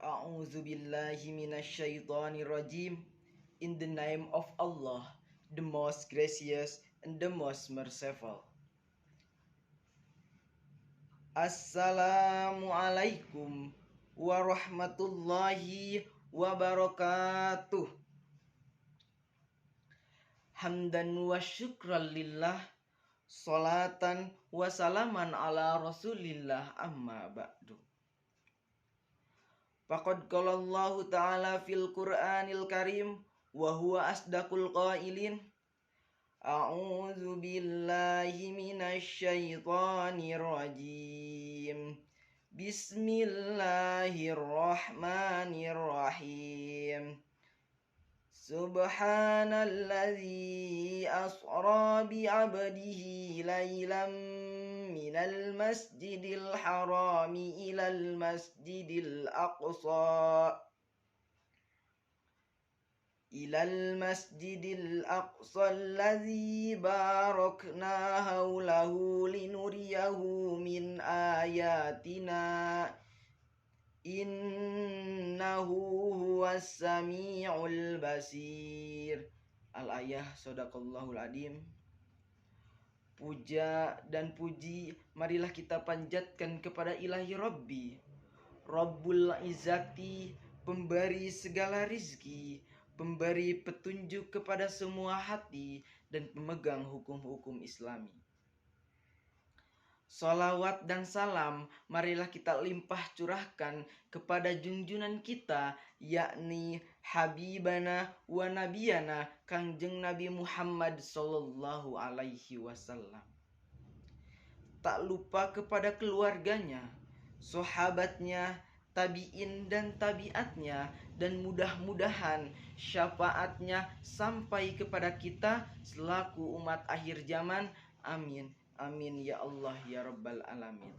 A'udzu billahi minasyaitonir rajim. In the name of Allah, the most gracious and the most merciful. Assalamualaikum warahmatullahi wabarakatuh. Hamdan wa syukran lillah, salatan wa salaman ala rasulillah, amma ba'du. Faqad qala Allah ta'ala fil Qur'anil Karim wa huwa asdaqul qailin. A'udzu billahi minasy syaithanir rajim. Bismillahirrahmanirrahim. Subhanalladzi asra bi 'abdihi lailan minal masjidil harami ilal masjidil aqsa alladzi barakna haulahu linuriyahu min ayatina innahu huwas sami'ul basir. Al-ayah. Shadaqallahul adzim. Puja dan puji marilah kita panjatkan kepada Ilahi Rabbi, Rabbul Izzati, pemberi segala rizki, pemberi petunjuk kepada semua hati, dan pemegang hukum-hukum Islami. Salawat dan salam marilah kita limpah curahkan kepada junjungan kita, yakni Habibana wa Nabiyana, Kangjeng Nabi Muhammad sallallahu alaihi wasallam. Tak lupa kepada keluarganya, sahabatnya, tabi'in dan tabi'atnya, dan mudah-mudahan syafaatnya sampai kepada kita selaku umat akhir zaman. Amin. Amin ya Allah ya Rabbal Alamin.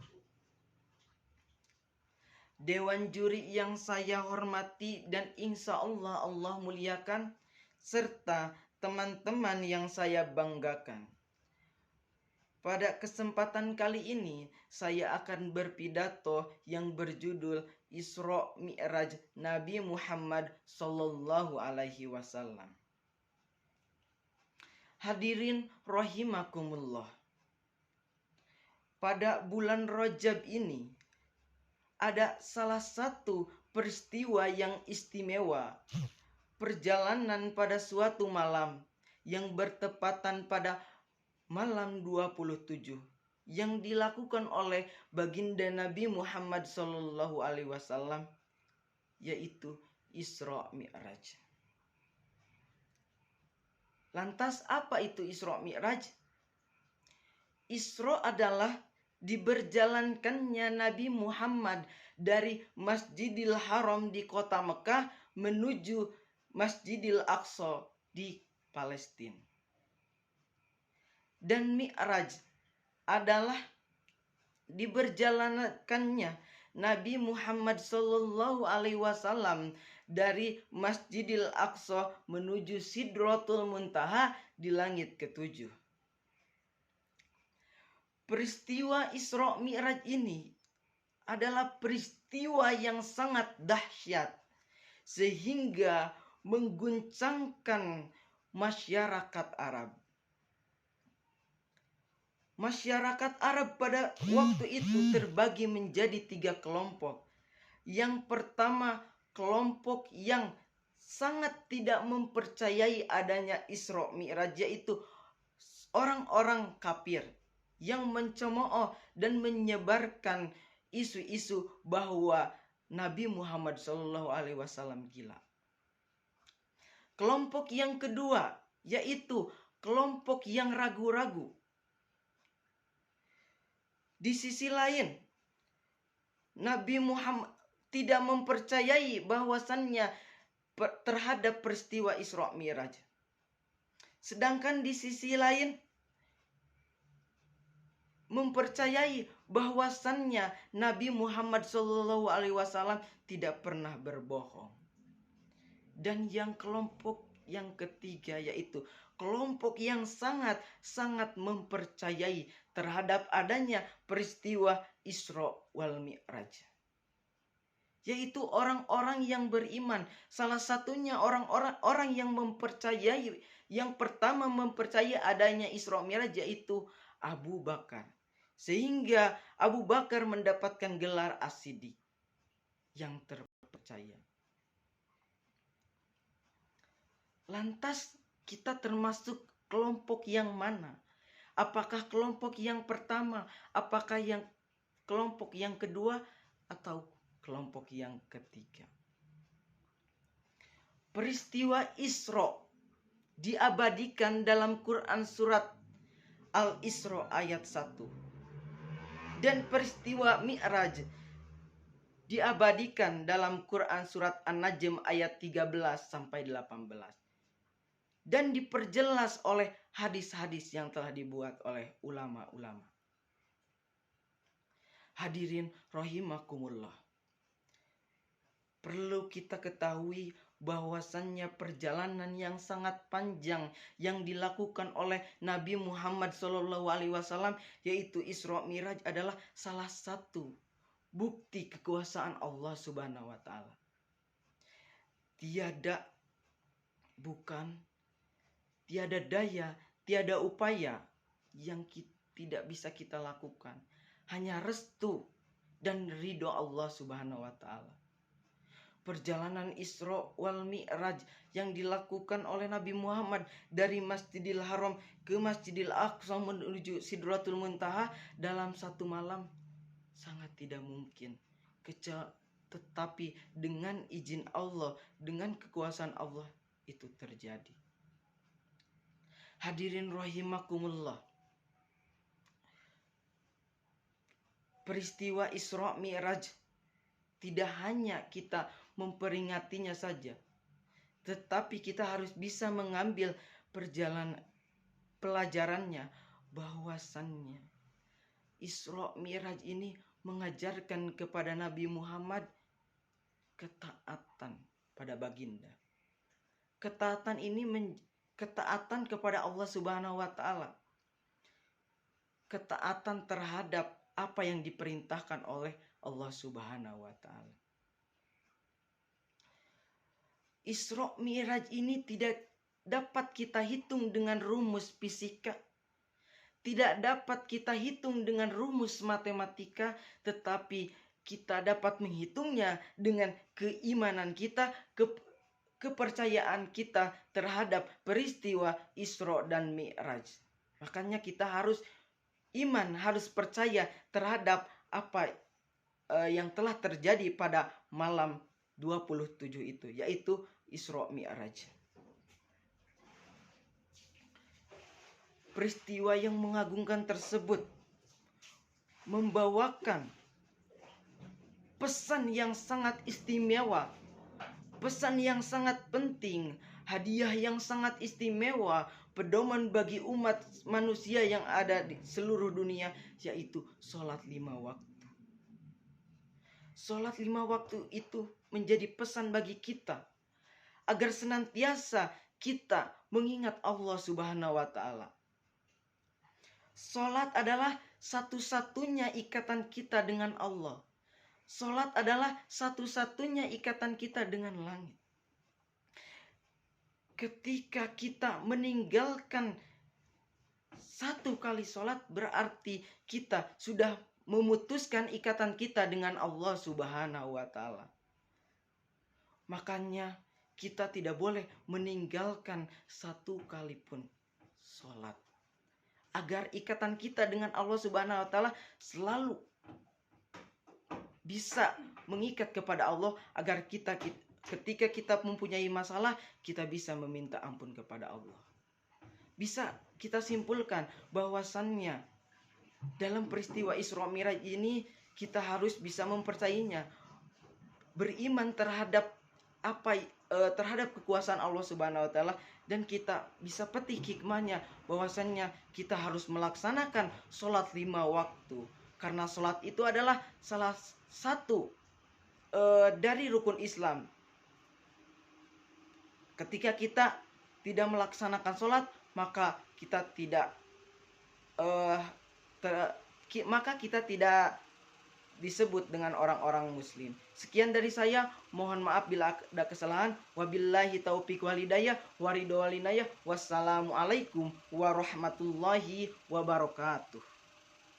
Dewan juri yang saya hormati dan insya Allah Allah muliakan, serta teman-teman yang saya banggakan. Pada kesempatan kali ini saya akan berpidato yang berjudul Isra Mi'raj Nabi Muhammad sallallahu alaihi wasallam. Hadirin rahimakumullah. Pada bulan Rajab ini ada salah satu peristiwa yang istimewa. Perjalanan pada suatu malam yang bertepatan pada malam 27 yang dilakukan oleh baginda Nabi Muhammad sallallahu alaihi wasallam, yaitu Isra Mi'raj. Lantas apa itu Isra Mi'raj? Isra adalah diberjalankannya Nabi Muhammad dari Masjidil Haram di kota Mekah menuju Masjidil Aqsa di Palestina. Dan Mi'raj adalah diberjalankannya Nabi Muhammad sallallahu alaihi wasallam dari Masjidil Aqsa menuju Sidratul Muntaha di langit ketujuh. Peristiwa Isra Mi'raj ini adalah peristiwa yang sangat dahsyat sehingga mengguncangkan masyarakat Arab. Masyarakat Arab pada waktu itu terbagi menjadi 3 kelompok. Yang pertama, kelompok yang sangat tidak mempercayai adanya Isra Mi'raj, yaitu orang-orang kafir yang mencemooh dan menyebarkan isu-isu bahwa Nabi Muhammad SAW gila. Kelompok yang kedua yaitu kelompok yang ragu-ragu. Di sisi lain, Nabi Muhammad tidak mempercayai bahwasannya terhadap peristiwa Isra Mi'raj. Sedangkan di sisi lain mempercayai bahwasannya Nabi Muhammad SAW tidak pernah berbohong. Dan yang kelompok yang ketiga yaitu kelompok yang sangat mempercayai terhadap adanya peristiwa Isra wal Mi'raj, yaitu orang-orang yang beriman. Salah satunya orang-orang yang mempercayai, yang pertama mempercayai adanya Isra Mi'raj, yaitu Abu Bakar. Sehingga Abu Bakar mendapatkan gelar As-Siddiq, yang terpercaya. Lantas kita termasuk kelompok yang mana? Apakah kelompok yang pertama? Apakah yang kelompok yang kedua? Atau kelompok yang ketiga? Peristiwa Isra diabadikan dalam Quran surat Al-Isra ayat 1. Dan peristiwa Mi'raj diabadikan dalam Quran surat An-Najm ayat 13 sampai 18. Dan diperjelas oleh hadis-hadis yang telah dibuat oleh ulama-ulama. Hadirin rahimakumullah. Perlu kita ketahui bahwasannya perjalanan yang sangat panjang yang dilakukan oleh Nabi Muhammad SAW, yaitu Isra Mi'raj, adalah salah satu bukti kekuasaan Allah Subhanahu wa taala. Tiada daya, tiada upaya yang tidak bisa kita lakukan. Hanya restu dan ridho Allah Subhanahu wa taala. Perjalanan Isra wal Mi'raj yang dilakukan oleh Nabi Muhammad dari Masjidil Haram ke Masjidil Aqsa menuju Sidratul Muntaha dalam satu malam sangat tidak mungkin. Tetapi dengan izin Allah, dengan kekuasaan Allah, itu terjadi. Hadirin rahimakumullah. Peristiwa Isra Mi'raj tidak hanya kita memperingatinya saja, tetapi kita harus bisa mengambil pelajarannya, bahwasannya Isra Mi'raj ini mengajarkan kepada Nabi Muhammad ketaatan pada baginda. Ketaatan kepada Allah Subhanahu wa taala. Ketaatan terhadap apa yang diperintahkan oleh Allah Subhanahu wa taala. Isra Mi'raj ini tidak dapat kita hitung dengan rumus fisika. Tidak dapat kita hitung dengan rumus matematika, tetapi kita dapat menghitungnya dengan keimanan kita, kepercayaan kita terhadap peristiwa Isra dan Mi'raj. Makanya kita harus iman, harus percaya terhadap apa yang telah terjadi pada malam 27 itu, yaitu Isra Mi'raj. Peristiwa yang mengagumkan tersebut membawakan pesan yang sangat istimewa, pesan yang sangat penting, hadiah yang sangat istimewa, pedoman bagi umat manusia yang ada di seluruh dunia, yaitu sholat 5 waktu. Sholat 5 waktu itu menjadi pesan bagi kita agar senantiasa kita mengingat Allah Subhanahu wa taala. Sholat adalah satu-satunya ikatan kita dengan Allah. Sholat adalah satu-satunya ikatan kita dengan langit. Ketika kita meninggalkan satu kali sholat, berarti kita sudah memutuskan ikatan kita dengan Allah Subhanahu wa taala. Makanya kita tidak boleh meninggalkan satu kali pun sholat, agar ikatan kita dengan Allah Subhanahu wa taala selalu bisa mengikat kepada Allah, agar ketika kita mempunyai masalah, kita bisa meminta ampun kepada Allah. Bisa kita simpulkan bahwasannya dalam peristiwa Isra Mi'raj ini kita harus bisa mempercayainya, beriman terhadap terhadap kekuasaan Allah Subhanahu wa taala, dan kita bisa petik hikmahnya bahwasannya kita harus melaksanakan sholat 5 waktu, karena sholat itu adalah salah satu dari rukun Islam. Ketika kita tidak melaksanakan sholat, maka kita tidak disebut dengan orang-orang muslim. Sekian dari saya, mohon maaf bila ada kesalahan. Wabillahi taufiq wal hidayah wa ridho wal inayah. Wassalamualaikum warahmatullahi wabarakatuh.